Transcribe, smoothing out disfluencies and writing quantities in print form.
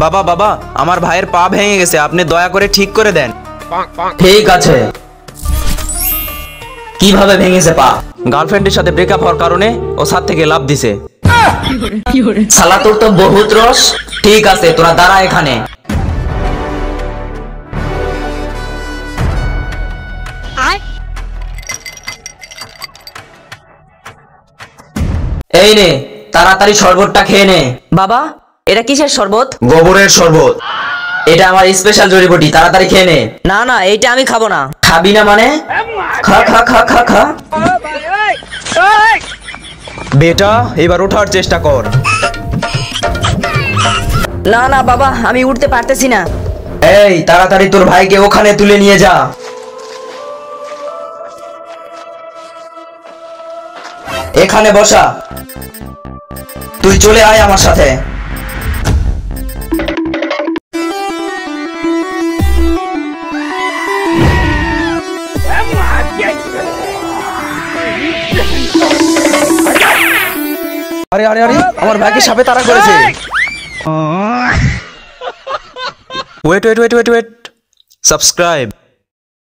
বাবা বাবা, আমার ভাইয়ের পা ভেঙে গেছে, আপনি দয়া করে ঠিক করে দেন। ঠিক আছে। কিভাবে ভেঙেছে পা? গার্লফ্রেন্ডের সাথে ব্রেকআপ হওয়ার কারণে ও ছাদ থেকে লাফ দিছে। শালা তোর তো বহুত রস। ঠিক আছে, তোরা দাঁড়া এখানে। এই নে, তাড়াতাড়ি শরবতটা খেয়ে নে। বাবা, এটা কিসের শরবত? গোবরের শরবত। এটা আমার স্পেশাল জড়িবুটি, তাড়াতাড়ি খেয়ে নে। না না, এইটা আমি খাবো না। খাবি না মানে? খা খা খা খা খা। বেটা, এবার ওঠার চেষ্টা কর। না না বাবা, আমি উঠতে পারতেছি না। এই তাড়াতাড়ি তোর ভাইকে ওখানে তুলে নিয়ে যা। এখানে বসা। তুই চলে আয় আমার সাথে। আরে আরে আরে, আমার ভাইকে সাপে তাড়া করেছে। Wait wait wait wait wait, subscribe.